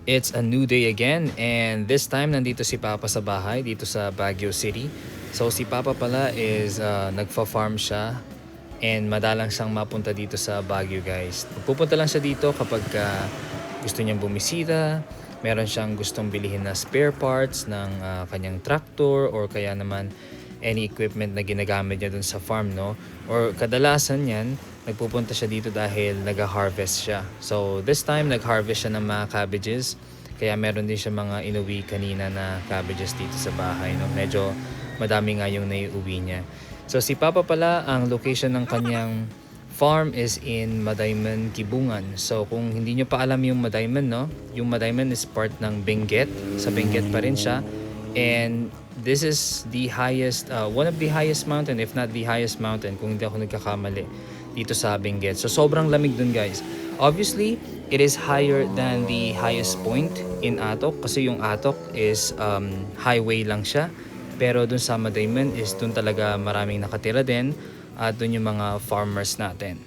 It's a new day again, and this time nandito si Papa sa bahay dito sa Baguio City. So si Papa pala is nagfa-farm siya and madalang siyang mapunta dito sa Baguio, guys. Pupunta lang siya dito kapag gusto niyang bumisita, meron siyang gustong bilhin na spare parts ng kanyang tractor or kaya naman any equipment na ginagamit niya dun sa farm, no? Or kadalasan yan, nagpupunta siya dito dahil nag-harvest siya. So this time, nag-harvest siya ng mga cabbages. Kaya meron din siya mga inuwi kanina na cabbages dito sa bahay, no? Medyo madami nga yung naiuwi niya. So si Papa pala, ang location ng kanyang farm is in Madayman, Kibungan. So kung hindi nyo pa alam yung Madayman, no? Yung Madayman is part ng Benguet. Sa Benguet pa rin siya. And this is the highest, one of the highest mountain, if not the highest mountain, kung hindi ako nagkakamali, dito sa Benguet. So sobrang lamig dun, guys. Obviously, it is higher than the highest point in Atok kasi yung Atok is highway lang siya. Pero dun sa Madayman is dun talaga maraming nakatira din at dun yung mga farmers natin.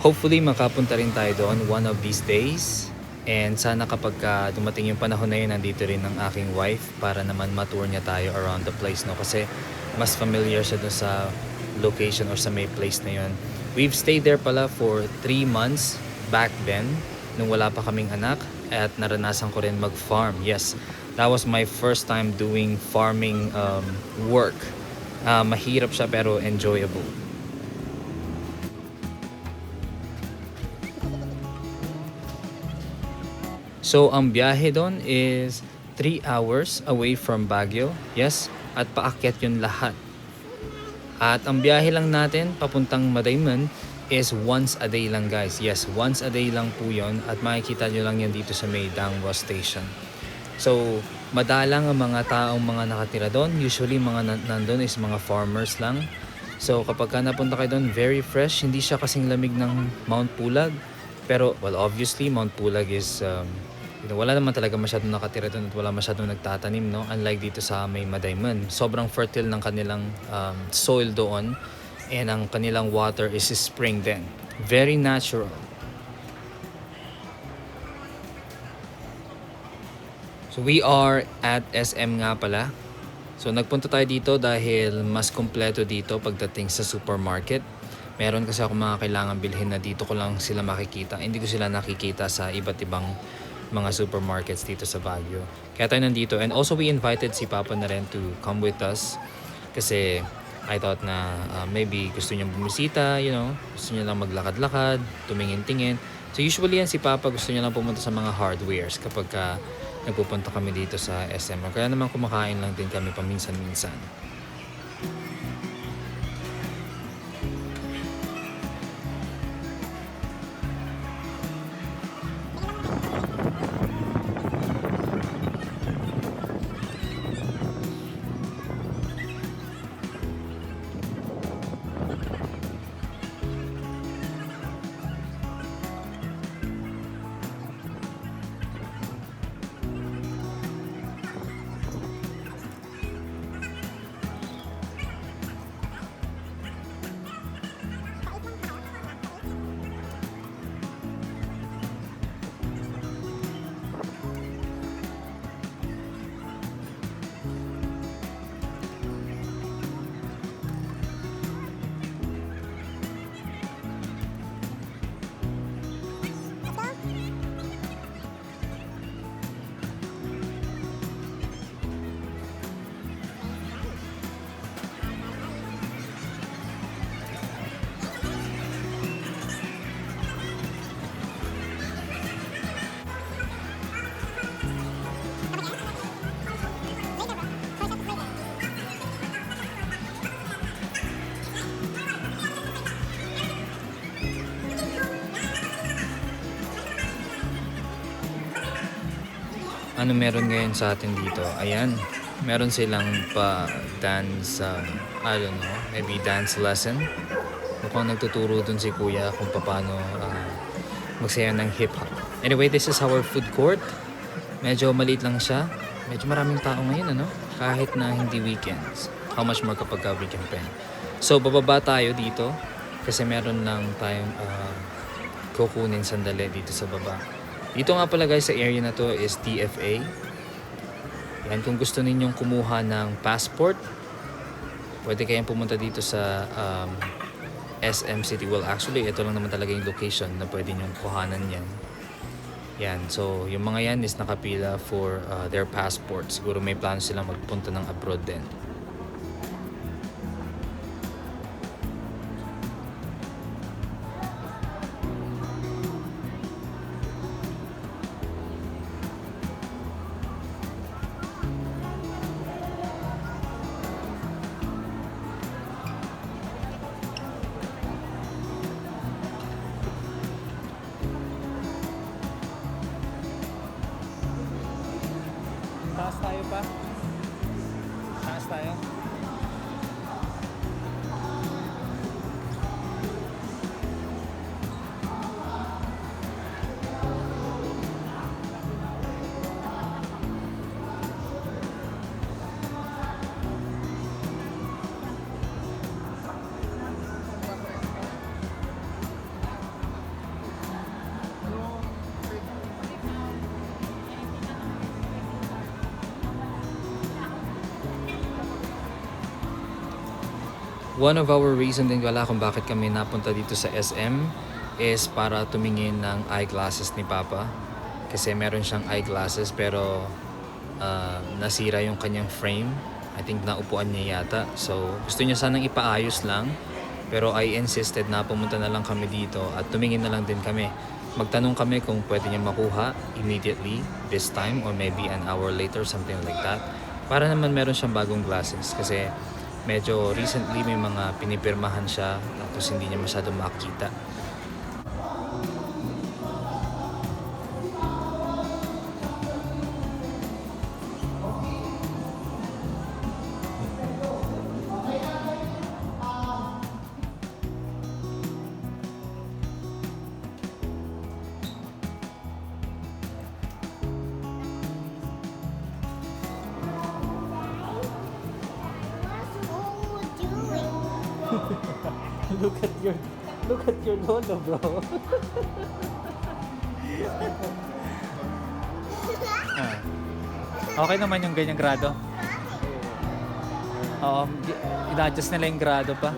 Hopefully makapunta rin tayo doon one of these days. And sana kapag dumating yung panahon na yun, nandito rin ang aking wife para naman matour niya tayo around the place, no? Kasi mas familiar siya doon sa location or sa may place na yun. We've stayed there pala for 3 months back then, nung wala pa kaming anak, at naranasan ko rin mag-farm. Yes, that was my first time doing farming work. Mahirap siya pero enjoyable. So, ang biyahe doon is 3 hours away from Baguio. Yes, at paakyat yun lahat. At ang biyahe lang natin papuntang Madayman is once a day lang, guys. Yes, once a day lang po yun. At makikita nyo lang yan dito sa may Dangwa Station. So, madalang ang mga taong mga nakatira doon. Usually, mga nandun is mga farmers lang. So, kapag napunta kayo doon, very fresh. Hindi siya kasing lamig ng Mount Pulag. Pero, well, obviously, Mount Pulag is wala naman talaga masyadong nakatira doon at wala masyadong nagtatanim, no? Unlike dito sa may Madayman. Sobrang fertile ng kanilang soil doon and ang kanilang water is spring din. Very natural. So we are at SM nga pala. So nagpunta tayo dito dahil mas kompleto dito pagdating sa supermarket. Meron kasi ako mga kailangan bilhin na dito ko lang sila makikita. Hindi ko sila nakikita sa iba't ibang mga supermarkets dito sa Baguio. Kaya tayo nandito. And also we invited si Papa na rin to come with us. Kasi I thought na maybe gusto niyang bumisita, gusto niya lang maglakad-lakad, tumingin-tingin. So usually yan si Papa gusto niya lang pumunta sa mga hardwares kapag nagpupunta kami dito sa SM. Kaya naman kumakain lang din kami paminsan-minsan. Ano meron ngayon sa atin dito? Ayan, meron silang pa dance, I don't know, maybe dance lesson. Mukhang nagtuturo dun si kuya kung paano magsayaw ng hip-hop. Anyway, this is our food court. Medyo maliit lang siya. Medyo maraming tao ngayon, kahit na hindi weekends. How much more kapag weekend pa yan. So bababa tayo dito kasi meron lang tayong kukunin sandali dito sa baba. Dito nga pala guys sa area na to is TFA. Yan, kung gusto ninyong kumuha ng passport, pwede kayong pumunta dito sa SM City. Well, actually, ito lang naman talaga yung location na pwede nyong kuhanan yan. Yan, so yung mga yan is nakapila for their passport. Siguro may plano silang magpunta ng abroad din. Taas tayo pa. Taas tayo. One of our reason din wala kung bakit kami napunta dito sa SM is para tumingin ng eyeglasses ni Papa. Kasi meron siyang eyeglasses pero nasira yung kanyang frame. I think naupuan niya yata. So gusto niya sanang ipaayos lang. Pero I insisted na pumunta na lang kami dito at tumingin na lang din kami. Magtanong kami kung pwede niya makuha immediately this time or maybe an hour later, something like that. Para naman meron siyang bagong glasses kasi medyo recently may mga pinipirmahan siya tapos hindi niya masyado makita. Look at your lolo, bro. Okay naman yung ganyang grado. Ina-adjust nila yung grado pa.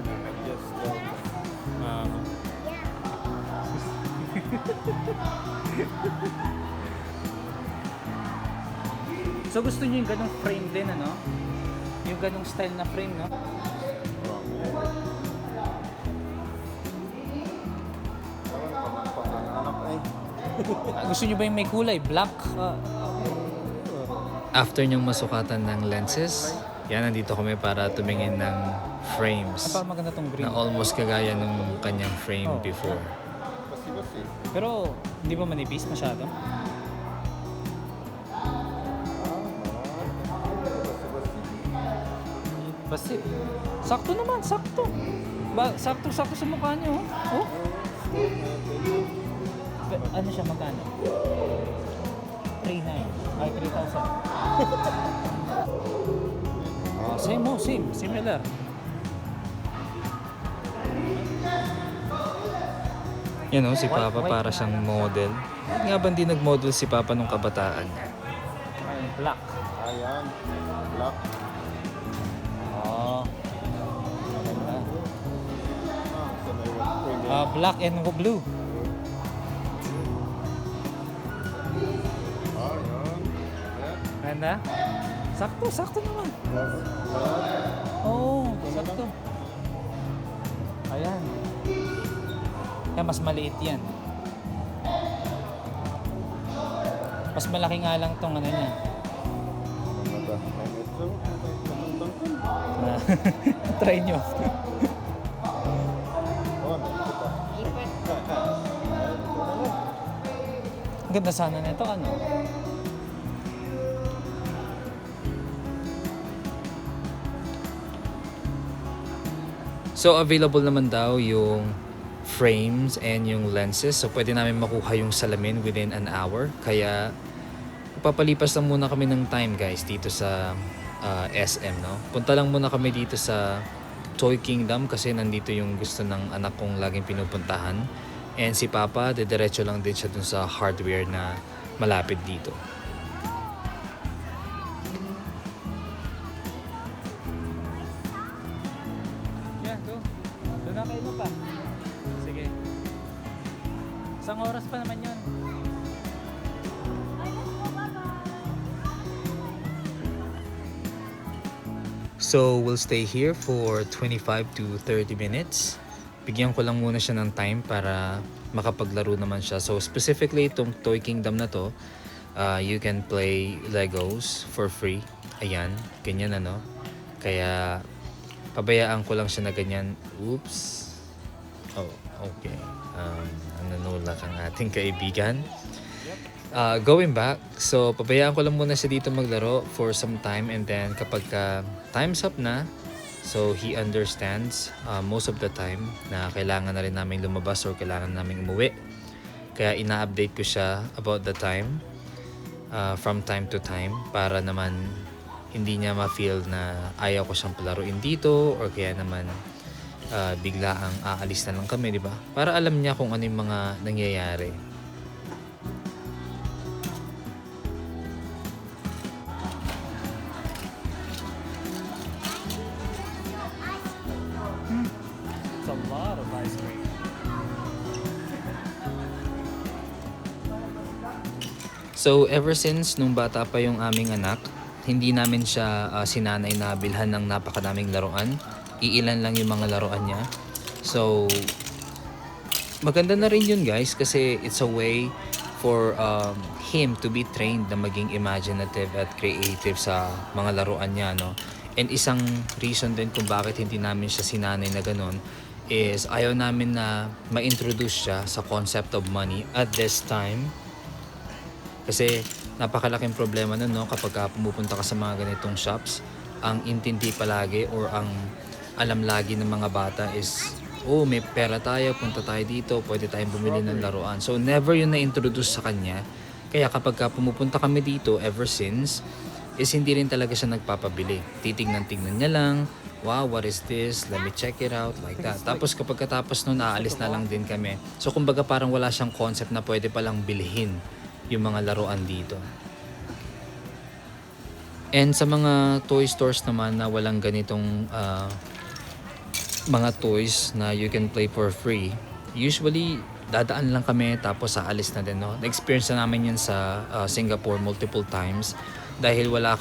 So gusto niyo yung ganong frame din, ano? Yung ganong style na frame, no? Gusto niyo ba yung may kulay? Black? After niyong masukatan ng lenses, yan, nandito kami para tumingin ng frames Parang maganda tong green. na almost kagaya nung kanyang frame Oh. before. Pero hindi ba manipis masyado? Basta sakto naman, sakto. Sakto sa mukha niyo. Oh. Ano siya, magkano? 3,900. Ay, 3,000. Same. Similar. Yan o, si Papa White. para siyang model. Bakit nga ba hindi nag-model si Papa nung kabataan? Ay, black. Ayan, black. Oh. Maganda. So may pwede. Black and blue. Ayan. Ganda? Sakto naman. Black. Oo, sakto. Ayan. Kaya mas maliit yan. Mas malaki nga lang tong ano niya. Try nyo. Ang ganda sana nito, ano? So available naman daw yung frames and yung lenses. So pwede namin makuha yung salamin within an hour. Kaya papalipas lang muna kami ng time guys dito sa SM, no? Punta lang muna kami dito sa Toy Kingdom kasi nandito yung gusto ng anak kong laging pinupuntahan. And si Papa, diretso lang din siya dun sa hardware na malapit dito. Yeah, go. Doon na kayo mo pa. Sige. Isang oras pa naman yun. So, we'll stay here for 25 to 30 minutes. Bigyan ko lang muna siya ng time para makapaglaro naman siya. So, specifically itong Toy Kingdom na to, you can play Legos for free. Ayan, ganyan ano. Kaya, pabayaan ko lang siya na ganyan. Oops. Oh, okay. Nanulak ang ating kaibigan. Going back, so pabayaan ko lang muna siya dito maglaro for some time, and then kapag time's up na, so he understands most of the time na kailangan na rin namin lumabas or kailangan namin umuwi. Kaya ina-update ko siya about the time from time to time para naman hindi niya ma-feel na ayaw ko siyang palaruin dito or kaya naman bigla ang aalis na lang kami, di ba? Para alam niya kung ano yung mga nangyayari. It's a lot of ice cream. So ever since nung bata pa yung aming anak, hindi namin siya sinanay na bilhan ng napakadaming laruan. Iilan lang yung mga laruan niya. So maganda na rin yun guys kasi it's a way for him to be trained na maging imaginative at creative sa mga laruan niya, no? And isang reason din kung bakit hindi namin siya sinanay na ganun is ayaw namin na ma-introduce siya sa concept of money at this time. Kasi napakalaking problema nun, no? Kapag pumupunta ka sa mga ganitong shops, ang intindi palagi or ang alam lagi ng mga bata is, oh, may pera tayo, punta tayo dito, pwede tayong bumili ng laruan. So never yun na-introduce sa kanya. Kaya kapag pumupunta kami dito ever since, is hindi rin talaga siya nagpapabili. Titignan-tignan niya lang, wow, what is this? Let me check it out, like that. Tapos kapag katapos nun, aalis na lang din kami. So kumbaga parang wala siyang concept na pwede palang bilhin yung mga laruan dito. And sa mga toy stores naman na walang ganitong mga toys na you can play for free, usually dadaan lang kami tapos aalis na din, no? Na-experience na namin yun sa Singapore multiple times dahil wala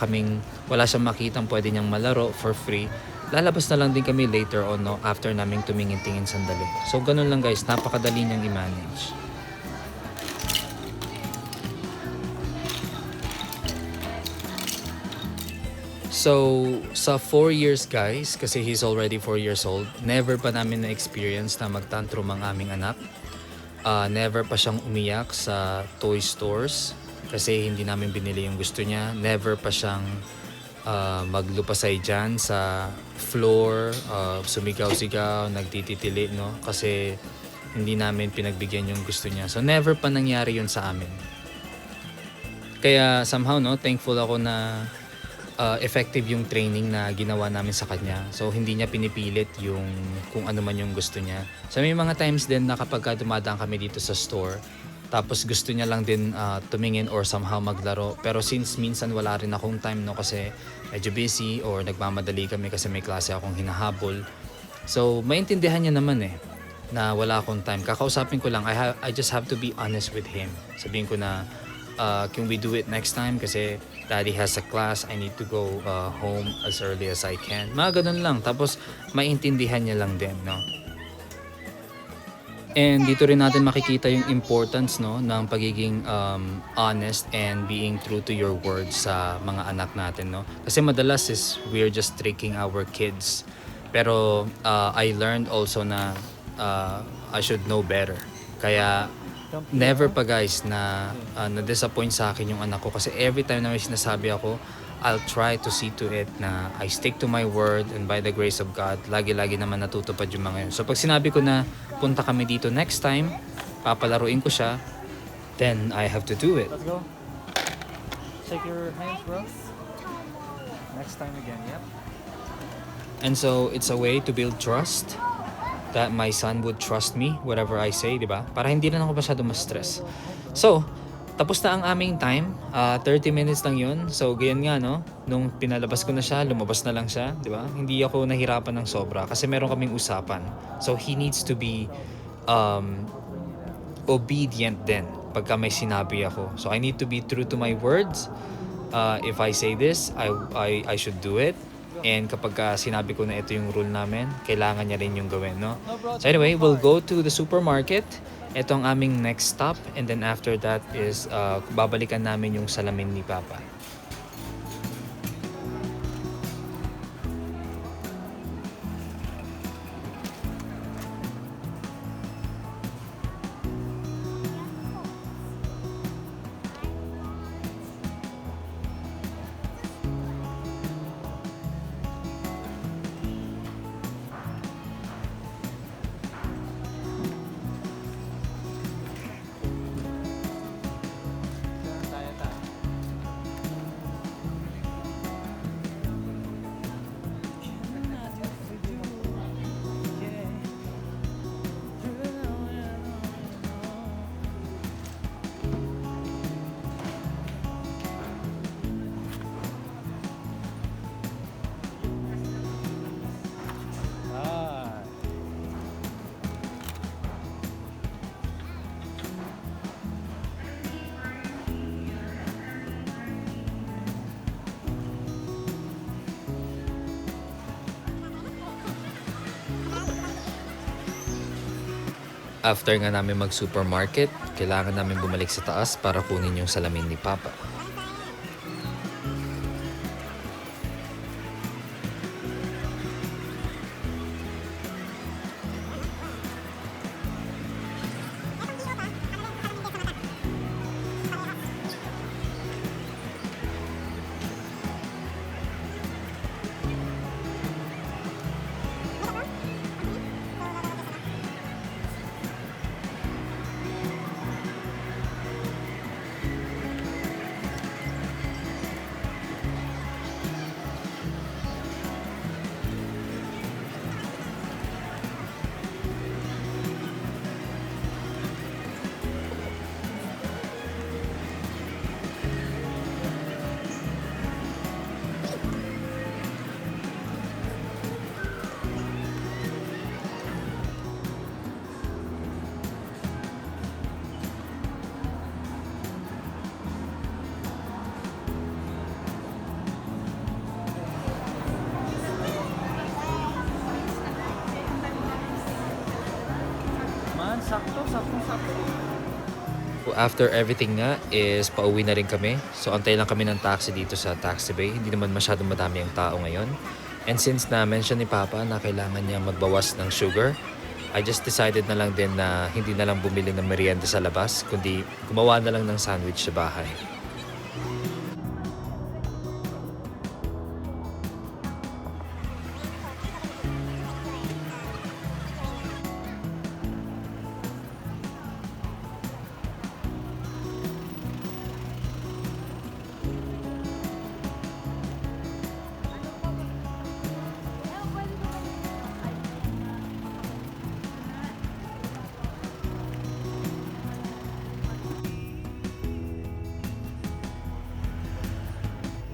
siyang makitang pwede niyang malaro for free. Lalabas na lang din kami later on, no? After namin tumingin-tingin sandali. So ganun lang guys, napakadali niyang i-manage. So, sa 4 years guys, kasi he's already 4 years old, never pa namin na-experience na magtantrum ang aming anak. Never pa siyang umiyak sa toy stores kasi hindi namin binili yung gusto niya. Never pa siyang maglupasay dyan sa floor, sumigaw-sigaw, nagtititili, no? Kasi hindi namin pinagbigyan yung gusto niya. So, never pa nangyari yun sa amin. Kaya somehow, no, thankful ako na effective yung training na ginawa namin sa kanya. So hindi niya pinipilit yung kung ano man yung gusto niya. So may mga times din na kapag dumadaan kami dito sa store, tapos gusto niya lang din tumingin or somehow maglaro. Pero since minsan wala rin akong time, no, kasi medyo busy or nagmamadali kami kasi may klase akong hinahabol. So maintindihan niya naman na wala akong time. Kakausapin ko lang, I just have to be honest with him. Sabihin ko na can we do it next time kasi daddy has a class, I need to go home as early as I can. Mga ganun lang. Tapos maintindihan niya lang din, no? And dito rin natin makikita yung importance, no, ng pagiging honest and being true to your words sa mga anak natin, no? Kasi madalas is we're just tricking our kids. Pero I learned also na I should know better. Kaya never pa guys na na-disappoint sa akin yung anak ko kasi every time na may sinasabi ako, I'll try to see to it na I stick to my word, and by the grace of God, lagi-lagi naman natutupad yung mga yun. So pag sinabi ko na punta kami dito next time, papalaruin ko siya, then I have to do it. Let's go. Shake your hands, bro. Next time again, yep. And so it's a way to build trust that my son would trust me whatever I say, di ba? Para hindi na ako masyado ma-stress. So, tapos na ang aming time. 30 minutes lang yun. So, ganyan nga, no? Nung pinalabas ko na siya, lumabas na lang siya, di ba? Hindi ako nahirapan ng sobra kasi meron kaming usapan. So, he needs to be obedient din pagka may sinabi ako. So, I need to be true to my words. If I say this, I should do it. And kapag sinabi ko na ito yung rule namin, kailangan niya rin yung gawin, no? So anyway, we'll go to the supermarket. Ito ang aming next stop. And then after that is, babalikan namin yung salamin ni Papa. After nga namin mag-supermarket, kailangan namin bumalik sa taas para kunin yung salamin ni Papa. After everything nga is pauwi na rin kami. So antay lang kami ng taxi dito sa taxi bay. Hindi naman masyadong madami ang tao ngayon. And since na-mention ni Papa na kailangan niya magbawas ng sugar, I just decided na lang din na hindi na lang bumili ng merienda sa labas, kundi gumawa na lang ng sandwich sa bahay.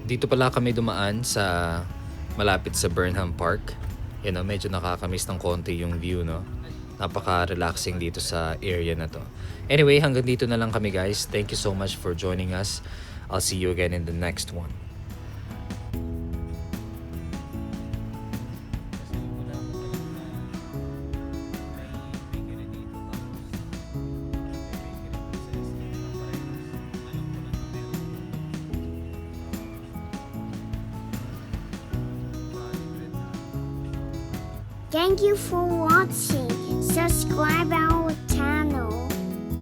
Dito pala kami dumaan sa malapit sa Burnham Park. You know, medyo nakakamiss ng konti yung view, no? Napaka-relaxing dito sa area na to. Anyway, hanggang dito na lang kami, guys. Thank you so much for joining us. I'll see you again in the next one. Thank you for watching. Subscribe our channel.